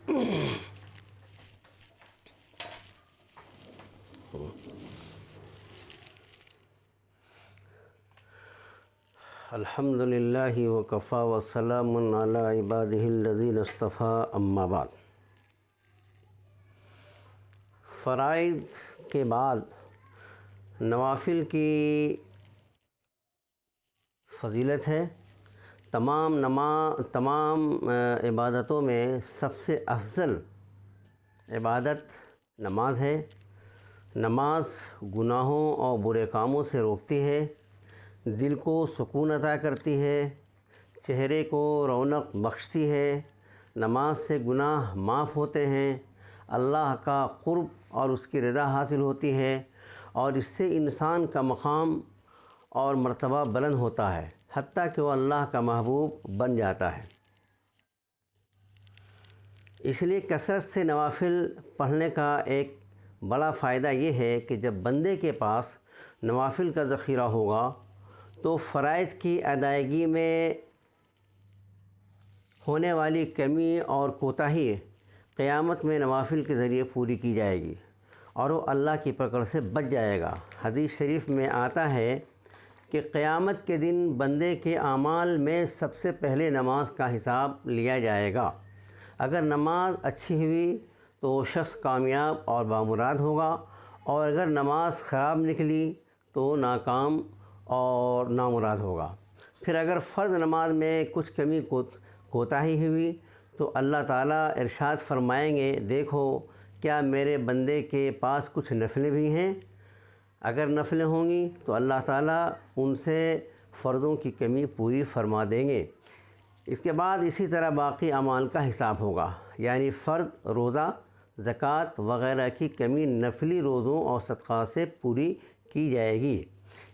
الحمد للہ وکفیٰ وسلام علی عبادہ الذین اصطفیٰ، اما بعد۔ فرائض کے بعد نوافل کی فضیلت ہے۔ تمام عبادتوں میں سب سے افضل عبادت نماز ہے۔ نماز گناہوں اور برے کاموں سے روکتی ہے، دل کو سکون عطا کرتی ہے، چہرے کو رونق بخشتی ہے۔ نماز سے گناہ معاف ہوتے ہیں، اللہ کا قرب اور اس کی رضا حاصل ہوتی ہے، اور اس سے انسان کا مقام اور مرتبہ بلند ہوتا ہے، حتیٰ کہ وہ اللہ کا محبوب بن جاتا ہے۔ اس لیے کثرت سے نوافل پڑھنے کا ایک بڑا فائدہ یہ ہے کہ جب بندے کے پاس نوافل کا ذخیرہ ہوگا تو فرائض کی ادائیگی میں ہونے والی کمی اور کوتاہی قیامت میں نوافل کے ذریعے پوری کی جائے گی، اور وہ اللہ کی پکڑ سے بچ جائے گا۔ حدیث شریف میں آتا ہے کہ قیامت کے دن بندے کے اعمال میں سب سے پہلے نماز کا حساب لیا جائے گا۔ اگر نماز اچھی ہوئی تو وہ شخص کامیاب اور بامراد ہوگا، اور اگر نماز خراب نکلی تو ناکام اور نامراد ہوگا۔ پھر اگر فرض نماز میں کچھ کمی کوتاہی ہوئی تو اللہ تعالیٰ ارشاد فرمائیں گے، دیکھو کیا میرے بندے کے پاس کچھ نفلیں بھی ہیں؟ اگر نفلیں ہوں گی تو اللہ تعالیٰ ان سے فرضوں کی کمی پوری فرما دیں گے۔ اس کے بعد اسی طرح باقی اعمال کا حساب ہوگا، یعنی فرض، روزہ، زکوٰۃ وغیرہ کی کمی نفلی روزوں اور صدقات سے پوری کی جائے گی۔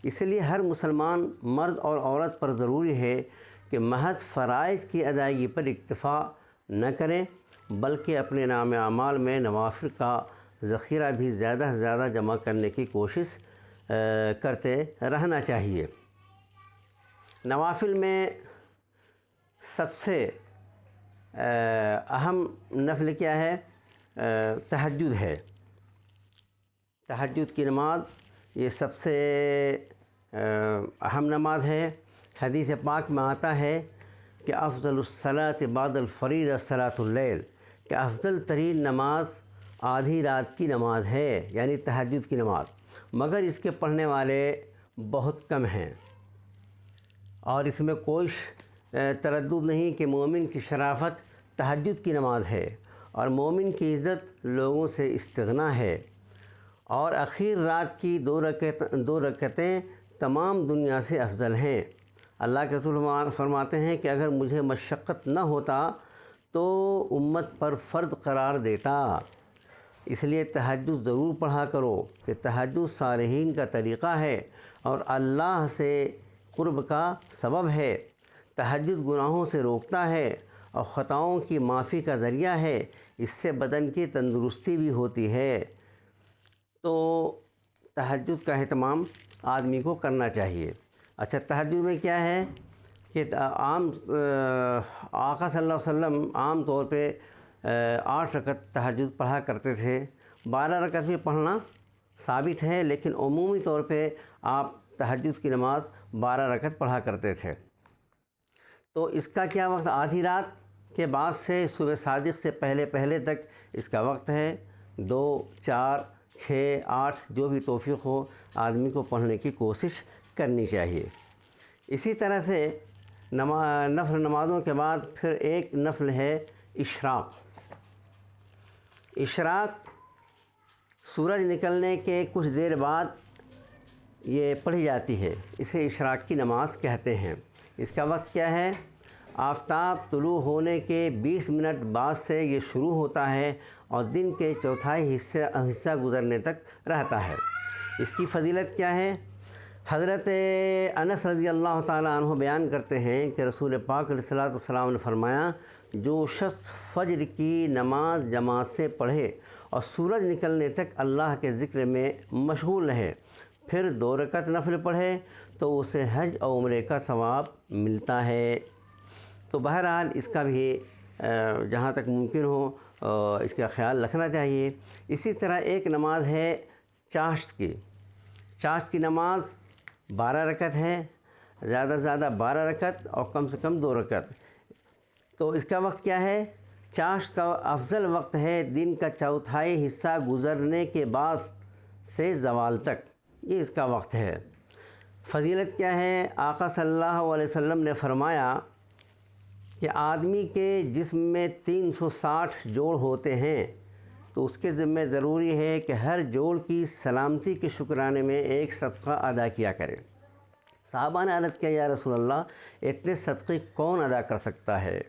اس لیے ہر مسلمان مرد اور عورت پر ضروری ہے کہ محض فرائض کی ادائیگی پر اکتفا نہ کریں، بلکہ اپنے نام اعمال میں نوافل کا ذخیرہ بھی زیادہ سے زیادہ جمع کرنے کی کوشش کرتے رہنا چاہیے۔ نوافل میں سب سے اہم نفل کیا ہے؟ تہجد ہے۔ تہجد کی نماز یہ سب سے اہم نماز ہے۔ حدیث پاک میں آتا ہے کہ افضل الصلاۃ بعد الفریضہ صلاۃ اللیل، کہ افضل ترین نماز آدھی رات کی نماز ہے، یعنی تہجد کی نماز، مگر اس کے پڑھنے والے بہت کم ہیں۔ اور اس میں کوئی تردد نہیں کہ مومن کی شرافت تہجد کی نماز ہے، اور مومن کی عزت لوگوں سے استغنا ہے، اور اخیر رات کی دو رکعتیں تمام دنیا سے افضل ہیں۔ اللہ کے رسول فرماتے ہیں کہ اگر مجھے مشقت نہ ہوتا تو امت پر فرض قرار دیتا۔ اس لیے تہجد ضرور پڑھا کرو، کہ تہجد صالحین کا طریقہ ہے اور اللہ سے قرب کا سبب ہے۔ تہجد گناہوں سے روکتا ہے اور خطاؤں کی معافی کا ذریعہ ہے۔ اس سے بدن کی تندرستی بھی ہوتی ہے۔ تو تہجد کا اہتمام آدمی کو کرنا چاہیے۔ اچھا، تہجد میں کیا ہے کہ آقا صلی اللہ علیہ وسلم عام طور پہ 8 رکعت تہجد پڑھا کرتے تھے۔ 12 رکعت بھی پڑھنا ثابت ہے، لیکن عمومی طور پہ آپ تہجد کی نماز 12 رکعت پڑھا کرتے تھے۔ تو اس کا کیا وقت؟ آدھی رات کے بعد سے صبح صادق سے پہلے تک اس کا وقت ہے۔ 2، 4، 6، 8 جو بھی توفیق ہو آدمی کو پڑھنے کی کوشش کرنی چاہیے۔ اسی طرح سے نفل نمازوں کے بعد پھر ایک نفل ہے اشراق۔ اشراق سورج نکلنے کے کچھ دیر بعد یہ پڑھی جاتی ہے، اسے اشراق کی نماز کہتے ہیں۔ اس کا وقت کیا ہے؟ آفتاب طلوع ہونے کے 20 منٹ بعد سے یہ شروع ہوتا ہے اور دن کے چوتھائی حصہ گزرنے تک رہتا ہے۔ اس کی فضیلت کیا ہے؟ حضرت انس رضی اللہ تعالیٰ عنہ بیان کرتے ہیں کہ رسول پاک علیہ الصلوۃ والسلام نے فرمایا، جو شخص فجر کی نماز جماعت سے پڑھے اور سورج نکلنے تک اللہ کے ذکر میں مشغول رہے، پھر 2 رکعت نفل پڑھے تو اسے حج اور عمرے کا ثواب ملتا ہے۔ تو بہرحال اس کا بھی جہاں تک ممکن ہو اس کا خیال رکھنا چاہیے۔ اسی طرح ایک نماز ہے چاشت کی۔ چاشت کی نماز 12 رکعت ہے، زیادہ سے زیادہ 12 رکعت اور کم سے کم 2 رکعت۔ تو اس کا وقت کیا ہے؟ چاشت کا افضل وقت ہے دن کا چوتھائی حصہ گزرنے کے بعد سے زوال تک، یہ اس کا وقت ہے۔ فضیلت کیا ہے؟ آقا صلی اللہ علیہ وسلم نے فرمایا کہ آدمی کے جسم میں 360 جوڑ ہوتے ہیں، تو اس کے ذمہ ضروری ہے کہ ہر جوڑ کی سلامتی کے شکرانے میں ایک صدقہ ادا کیا کرے۔ صحابہ نے عرض کیا یا رسول اللہ اتنے صدقے کون ادا کر سکتا ہے؟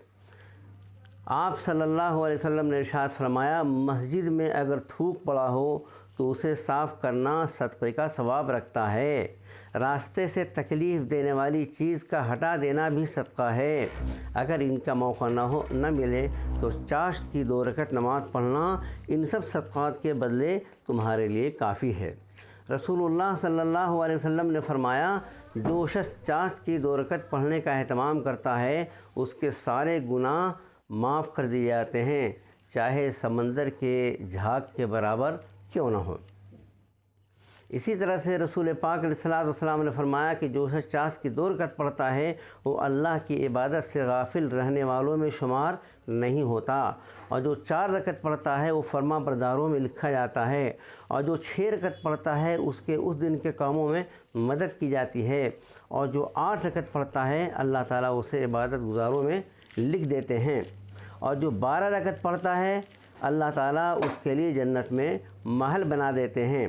آپ صلی اللہ علیہ وسلم نے ارشاد فرمایا مسجد میں اگر تھوک پڑا ہو تو اسے صاف کرنا صدقے کا ثواب رکھتا ہے، راستے سے تکلیف دینے والی چیز کا ہٹا دینا بھی صدقہ ہے۔ اگر ان کا موقع نہ ملے تو چاشت کی 2 رکعت نماز پڑھنا ان سب صدقات کے بدلے تمہارے لیے کافی ہے۔ رسول اللہ صلی اللہ علیہ وسلم نے فرمایا جو شخص چاشت کی 2 رکعت پڑھنے کا اہتمام کرتا ہے اس کے سارے گناہ معاف کر دیے جاتے ہیں، چاہے سمندر کے جھاگ کے برابر کیوں نہ ہو۔ اسی طرح سے رسول پاک علیہ السلام نے فرمایا کہ جو شخص چاشت کی 2 رکعت پڑھتا ہے وہ اللہ کی عبادت سے غافل رہنے والوں میں شمار نہیں ہوتا، اور جو 4 رکعت پڑھتا ہے وہ فرما برداروں میں لکھا جاتا ہے، اور جو 6 رکعت پڑھتا ہے اس کے اس دن کے کاموں میں مدد کی جاتی ہے، اور جو 8 رکعت پڑھتا ہے اللہ تعالیٰ اسے عبادت گزاروں میں لکھ دیتے ہیں، اور جو 12 رکعت پڑھتا ہے اللہ تعالیٰ اس کے لیے جنت میں محل بنا دیتے ہیں۔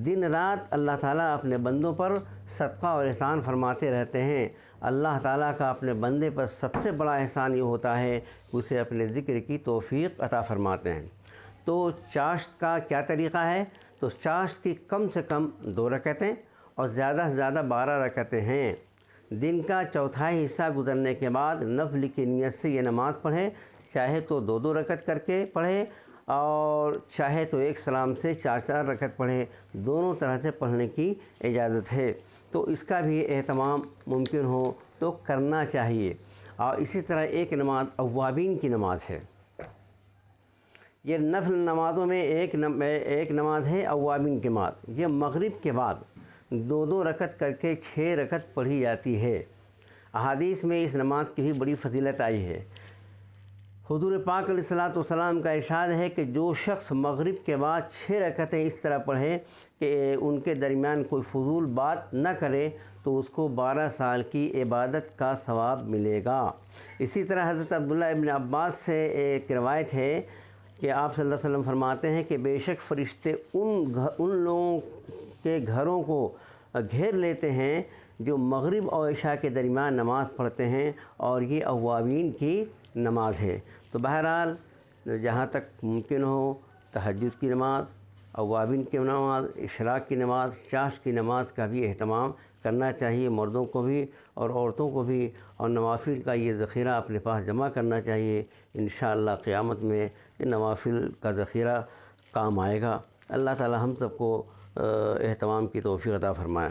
دن رات اللہ تعالیٰ اپنے بندوں پر صدقہ اور احسان فرماتے رہتے ہیں۔ اللہ تعالیٰ کا اپنے بندے پر سب سے بڑا احسان یہ ہوتا ہے کہ اسے اپنے ذکر کی توفیق عطا فرماتے ہیں۔ تو چاشت کا کیا طریقہ ہے؟ تو چاشت کی کم سے کم 2 رکعتیں اور زیادہ سے زیادہ 12 رکعتیں ہیں۔ دن کا چوتھائی حصہ گزرنے کے بعد نفل کی نیت سے یہ نماز پڑھے، چاہے تو 2 رکعت کر کے پڑھے اور چاہے تو ایک سلام سے 4 رکعت پڑھے، دونوں طرح سے پڑھنے کی اجازت ہے۔ تو اس کا بھی اہتمام ممکن ہو تو کرنا چاہیے۔ اور اسی طرح ایک نماز اوابین کی نماز ہے۔ یہ نفل نمازوں میں ایک نماز ہے اوابین کی نماز، یہ مغرب کے بعد 2 رکعت کر کے 6 رکعت پڑھی جاتی ہے۔ احادیث میں اس نماز کی بھی بڑی فضیلت آئی ہے۔ حضور پاک علیہ السلام کا ارشاد ہے کہ جو شخص مغرب کے بعد 6 رکعتیں اس طرح پڑھے کہ ان کے درمیان کوئی فضول بات نہ کرے تو اس کو 12 سال کی عبادت کا ثواب ملے گا۔ اسی طرح حضرت عبداللہ ابن عباس سے ایک روایت ہے کہ آپ صلی اللہ علیہ وسلم فرماتے ہیں کہ بے شک فرشتے ان لوگوں کے گھروں کو گھیر لیتے ہیں جو مغرب اور عشاء کے درمیان نماز پڑھتے ہیں، اور یہ اوابین کی نماز ہے۔ تو بہرحال جہاں تک ممکن ہو تہجد کی نماز، اوابین کی نماز، اشراق کی نماز، چاشت کی نماز کا بھی اہتمام کرنا چاہیے، مردوں کو بھی اور عورتوں کو بھی، اور نوافل کا یہ ذخیرہ اپنے پاس جمع کرنا چاہیے۔ انشاءاللہ قیامت میں یہ نوافل کا ذخیرہ کام آئے گا۔ اللہ تعالی ہم سب کو اہتمام کی توفیق عطا فرمائے۔